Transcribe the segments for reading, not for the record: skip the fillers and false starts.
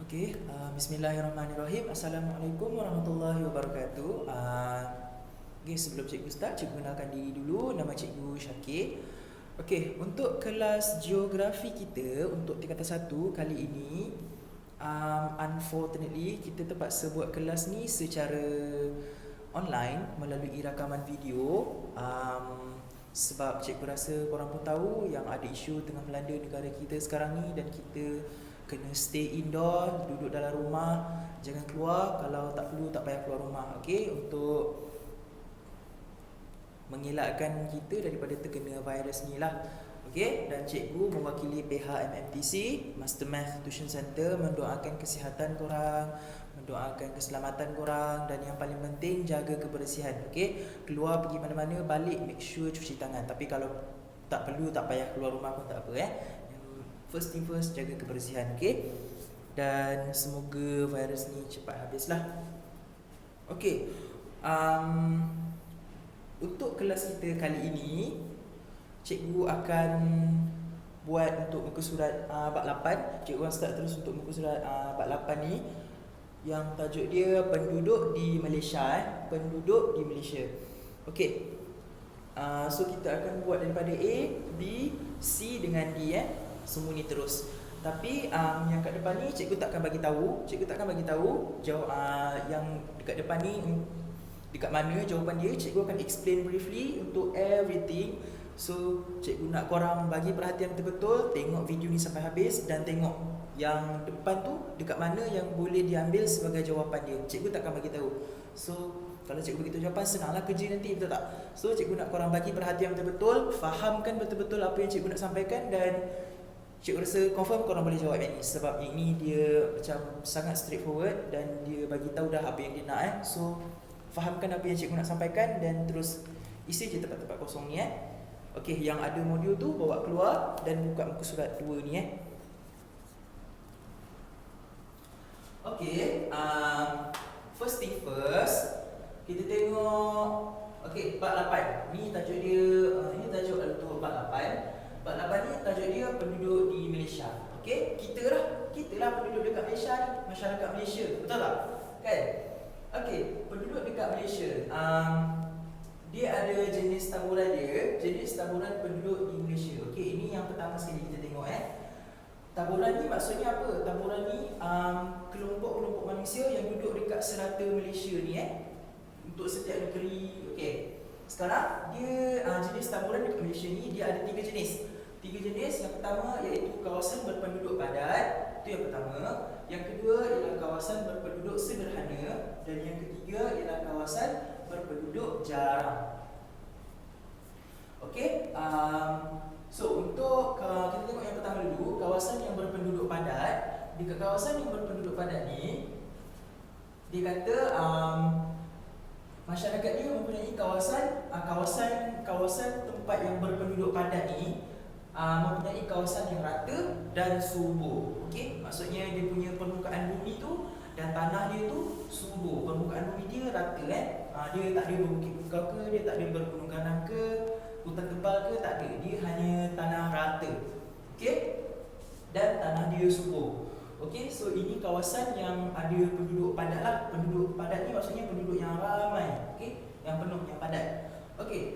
Bismillahirrahmanirrahim. Assalamualaikum warahmatullahi wabarakatuh. Sebelum cikgu start, cikgu kenalkan diri dulu. Nama cikgu Syakir. Untuk kelas geografi kita untuk tingkatan 1 kali ini, unfortunately kita terpaksa buat kelas ni secara online melalui rakaman video. Sebab cikgu rasa korang pun tahu yang ada isu tengah melanda negara kita sekarang ni, dan kita kena stay indoor, duduk dalam rumah, jangan keluar. Kalau tak perlu, tak payah keluar rumah. Untuk mengelakkan kita daripada terkena virus ni lah. Dan cikgu mewakili pihak MMTC, Master Math Tuition Center, mendoakan kesihatan korang, mendoakan keselamatan korang, dan yang paling penting jaga kebersihan. Keluar pergi mana-mana, balik make sure cuci tangan. Tapi kalau tak perlu, tak payah keluar rumah pun tak apa. First thing first, jaga kebersihan. Dan semoga virus ni cepat habislah. Untuk kelas kita kali ini, cikgu akan buat untuk muka surat bab 8. Cikgu akan start terus untuk muka surat bab 8 ni, yang tajuk dia penduduk di Malaysia. Penduduk di Malaysia. So kita akan buat daripada A, B, C dengan D. Semua ni terus. Tapi yang kat depan ni cikgu takkan bagi tahu. Cikgu takkan bagi tahu yang dekat depan ni dekat mana jawapan dia. Cikgu akan explain briefly untuk everything. So cikgu nak korang bagi perhatian betul-betul, tengok video ni sampai habis, dan tengok yang depan tu dekat mana yang boleh diambil sebagai jawapan dia. Cikgu takkan bagi tahu. So kalau cikgu bagi jawapan, senanglah kerja nanti, betul tak? So cikgu nak korang bagi perhatian betul-betul, fahamkan betul-betul apa yang cikgu nak sampaikan, dan cikgu rasa confirm korang boleh jawab yang ni. Sebab yang ni dia macam sangat straightforward, dan dia bagi tahu dah apa yang dia nak. So fahamkan apa yang cikgu nak sampaikan, dan terus isi je tempat-tempat kosong ni. Yang ada modul tu bawa keluar dan buka muka surat 2 ni. First thing first, kita tengok bab 8. Ni tajuk dia, ini tajuk untuk bab 8. Bab 8 ni tajuk dia penduduk di Malaysia. Kita lah penduduk dekat Malaysia ni, masyarakat Malaysia, betul tak? Penduduk dekat Malaysia, dia ada jenis taburan dia, jenis taburan penduduk di Malaysia. Ini yang pertama sekali kita tengok. Taburan ni maksudnya apa? Taburan ni kelompok-kelompok manusia yang duduk dekat serata Malaysia ni, untuk setiap negeri. Sekarang dia jenis taburan dekat Malaysia ni, dia ada 3 jenis. 3 jenis. Yang pertama iaitu kawasan berpenduduk padat. Itu yang pertama. Yang kedua ialah kawasan berpenduduk sederhana, dan yang ketiga ialah kawasan berpenduduk jarang. So untuk kita tengok yang pertama dulu, kawasan yang berpenduduk padat. Dekat kawasan yang berpenduduk padat ni, dia kata masyarakat dia mempunyai kawasan tempat yang berpenduduk padat ni mempunyai kawasan yang rata dan subur. Maksudnya dia punya permukaan bumi tu dan tanah dia tu subur. Permukaan bumi dia rata. Dia tak ada berbukit bukau ke, dia tak ada bergunung ganang ke, hutan tebal ke, tak ada. Dia hanya tanah rata. Dan tanah dia subur. So ini kawasan yang ada penduduk padat lah. Penduduk padat ni maksudnya penduduk yang ramai, yang penuh, yang padat.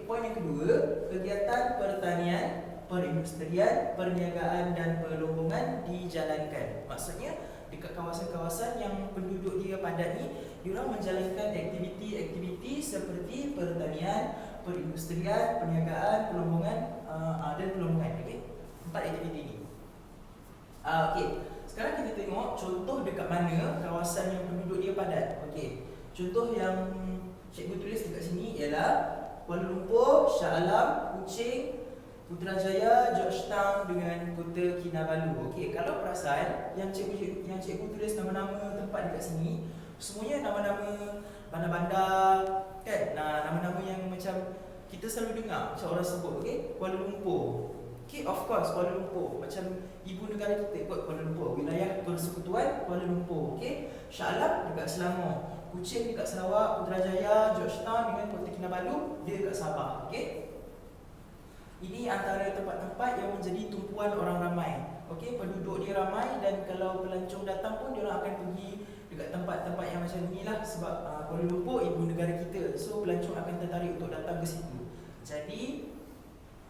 Poin yang kedua, kegiatan pertanian, perindustrian, perniagaan dan perlombongan dijalankan. Maksudnya dekat kawasan-kawasan yang penduduk dia padat ni, diorang menjalankan aktiviti-aktiviti seperti pertanian, perindustrian, perniagaan, perlombongan dan perlombongan. 4 aktiviti ni. Sekarang kita tengok contoh dekat mana kawasan yang penduduk dia padat. Contoh yang cikgu tulis dekat sini ialah Kuala Lumpur, Shah Alam, Kuching, Putrajaya, Georgetown dengan Kota Kinabalu. Kalau perasan yang cikgu tulis nama-nama tempat dekat sini, semuanya nama-nama bandar-bandar, nama-nama yang macam kita selalu dengar macam orang sebut. Kuala Lumpur. Of course Kuala Lumpur, macam ibu negara kita kot, Kuala Lumpur. Wilayah Persekutuan Kuala Lumpur. Shah Alam dekat Selangor, Kuching dekat Sarawak, Putrajaya, Georgetown dengan Kota Kinabalu dia dekat Sabah. Ini antara tempat-tempat yang menjadi tumpuan orang ramai. Okey, penduduk dia ramai dan kalau pelancong datang pun dia orang akan pergi dekat tempat-tempat yang macam inilah sebab Kuala Lumpur ibu negara kita. So pelancong akan tertarik untuk datang ke situ. Jadi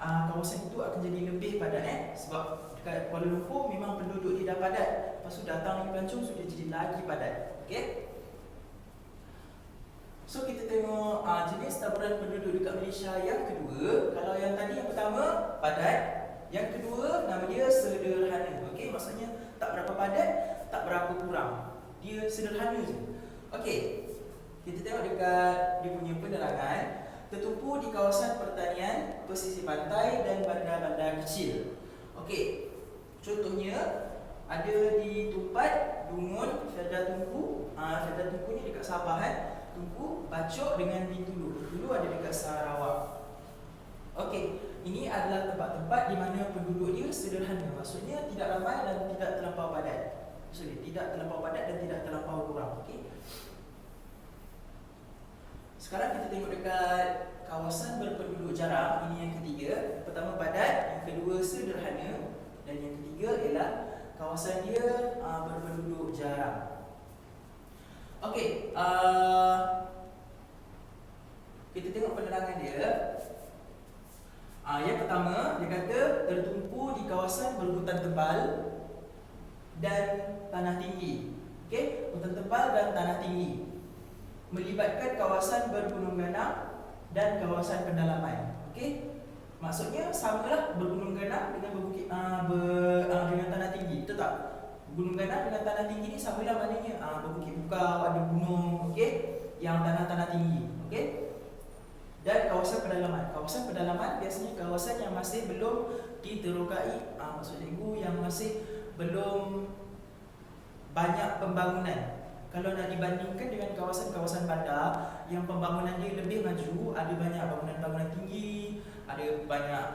kawasan itu akan jadi lebih padat sebab dekat Kuala Lumpur memang penduduk dia dah padat. Lepas tu datang ni pelancong so dia jadi lagi padat. Okey. So kita tengok jenis taburan penduduk dekat Malaysia yang kedua. Kalau yang tadi yang pertama padat, yang kedua nama dia sederhana. Okey, maksudnya tak berapa padat, tak berapa kurang. Dia sederhana je. Okey. Kita tengok dekat dia punya penerangan, tertumpu di kawasan pertanian, pesisir pantai dan bandar-bandar kecil. Okey. Contohnya ada di Tumpat, Dungun, Felda Tunku. Felda Tunku ni dekat Sabah Tunku, Bacok dengan Bintulu. Bintulu ada dekat Sarawak. Okey. Ini adalah tempat-tempat di mana penduduk dia sederhana. Maksudnya tidak ramai dan tidak terlampau padat. Maksudnya tidak terlampau padat dan tidak terlampau kurang. Okey. Sekarang kita tengok dekat kawasan berpenduduk jarang. Ini yang ketiga. Yang pertama padat, yang kedua sederhana dan yang ketiga ialah kawasan dia berpenduduk jarang. Okey, kita tengok penerangan dia. Yang pertama, dia kata tertumpu di kawasan berhutan tebal dan tanah tinggi. Okey, hutan tebal dan tanah tinggi. Melibatkan kawasan bergunung ganang dan kawasan pendalaman. Okey. Maksudnya samalah bergunung ganang dengan berbukit dengan tanah tinggi. Betul tak? Gunung ganang dengan tanah tinggi ni samalah maknanya berbukit bukau, ada gunung, okey, yang tanah-tanah tinggi. Okey. Dan kawasan pedalaman. Kawasan pedalaman biasanya kawasan yang masih belum diterokai, maksud cikgu yang masih belum banyak pembangunan. Kalau nak dibandingkan dengan kawasan-kawasan bandar yang pembangunan dia lebih maju, ada banyak bangunan-bangunan tinggi, ada banyak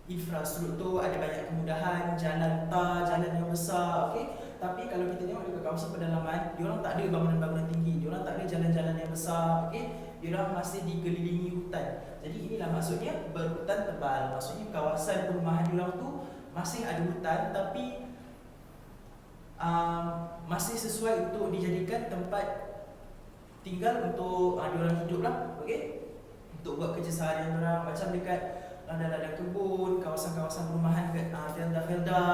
infrastruktur, ada banyak kemudahan, jalan tar, jalan yang besar, okey. Tapi kalau kita tengok dekat kawasan pedalaman, diorang tak ada bangunan-bangunan tinggi, diorang tak ada jalan-jalan yang besar, okey. Diorang masih dikelilingi hutan. Jadi inilah maksudnya berhutan tebal. Maksudnya kawasan perumahan diorang tu masih ada hutan tapi masih sesuai untuk dijadikan tempat tinggal untuk diorang hidup lah, okey. Untuk buat kerja seharian diorang macam dekat ladang-ladang kebun, kawasan-kawasan perumahan dekat felda-felda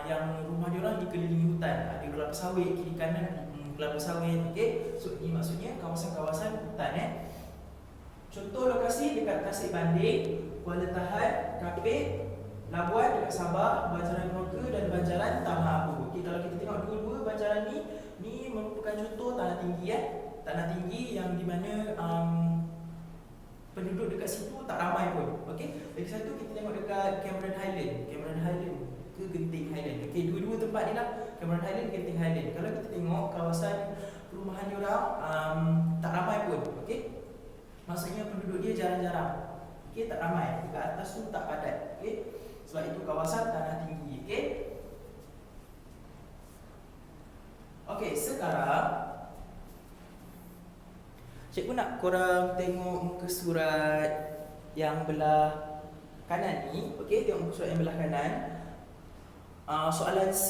yang rumah diorang dikelilingi hutan. Ada kelapa sawit kiri kanan, kelapa sawit, okey. So ini maksudnya kawasan-kawasan hutan Contoh lokasi dekat Tasik Banding, Kuala Tahan, Kapit, Labuan dekat Sabah, Banjaran Melaka dan Banjaran Tanah Abu. Okey, kalau kita tengok dua-dua banjaran ni merupakan contoh tanah tinggi Tanah tinggi yang di mana penduduk dekat situ tak ramai pun. Okey. Lagi satu kita tengok dekat Cameron Highland ke Genting Highland. Okey, dua-dua tempat ni lah, Cameron Highland, Genting Highland. Kalau kita tengok kawasan perumahan diorang tak ramai pun. Okey. Maksudnya penduduk dia jarang-jarang. Okey, tak ramai. Dekat atas tu tak padat. Okey. Sebab itu kawasan tanah tinggi. Okey. Okey, sekarang cikgu nak korang tengok muka surat yang belah kanan ni. Okey, tengok muka surat yang belah kanan. Soalan C.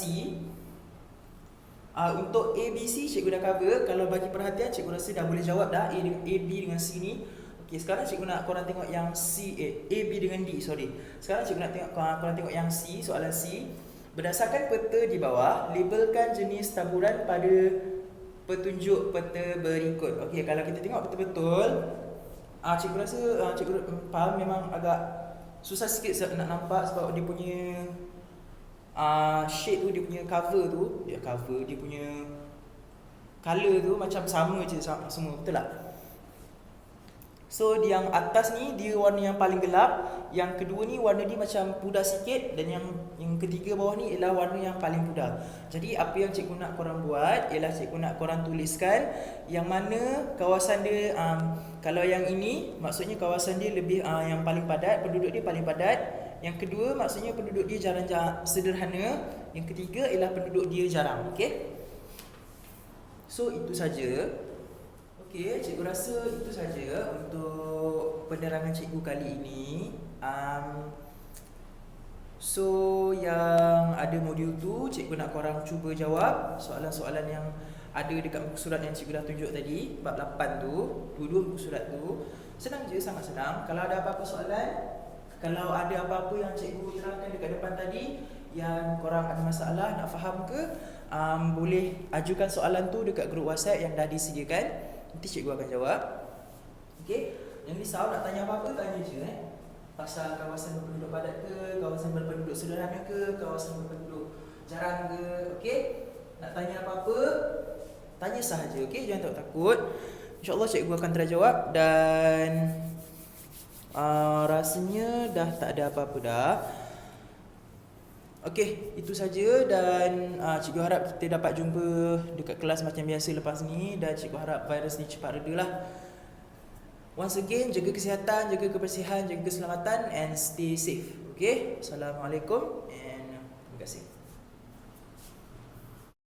Untuk A, B, C cikgu dah cover. Kalau bagi perhatian cikgu rasa dah boleh jawab dah A, B dengan C ni. Okey, sekarang cikgu nak korang tengok yang C, A, B dengan D, sorry. Sekarang cikgu nak tengok korang tengok yang C, soalan C. Berdasarkan peta di bawah, labelkan jenis taburan pada petunjuk peta berikut. Okey, kalau kita tengok betul-betul, cikgu rasa cikgu faham memang agak susah sikit nak nampak sebab dia punya shade tu, dia punya cover tu, dia punya color tu macam sama je semua, betul tak? So yang atas ni dia warna yang paling gelap, yang kedua ni warna dia macam pudar sikit, dan yang ketiga bawah ni ialah warna yang paling pudar. Jadi apa yang cikgu nak korang buat ialah cikgu nak korang tuliskan yang mana kawasan dia, kalau yang ini maksudnya kawasan dia lebih yang paling padat, penduduk dia paling padat. Yang kedua maksudnya penduduk dia jarang sederhana. Yang ketiga ialah penduduk dia jarang. Okey. So itu saja. Okey, cikgu rasa itu saja untuk penerangan cikgu kali ini. So yang ada modul tu, cikgu nak korang cuba jawab soalan-soalan yang ada dekat muka surat yang cikgu dah tunjuk tadi, bab 8 tu, dua-dua muka surat tu. Senang je, sangat senang. Kalau ada apa-apa soalan, kalau ada apa-apa yang cikgu terangkan dekat depan tadi yang korang ada masalah nak faham ke, boleh ajukan soalan tu dekat grup WhatsApp yang dah disediakan. Nanti cikgu akan jawab. Okey, jangan risau, nak tanya apa-apa tanya je pasal kawasan berpenduduk padat ke, kawasan berpenduduk sederhana ke, kawasan berpenduduk jarang ke. Okey, nak tanya apa-apa tanya sahaja. Okey, jangan takut. InsyaAllah cikgu akan try jawab. Dan rasanya dah tak ada apa-apa dah. Okey, itu saja. Dan cikgu harap kita dapat jumpa dekat kelas macam biasa lepas ni. Dan cikgu harap virus ni cepat reda lah. Once again, jaga kesihatan, jaga kebersihan, jaga keselamatan and stay safe. Okay, Assalamualaikum and terima kasih.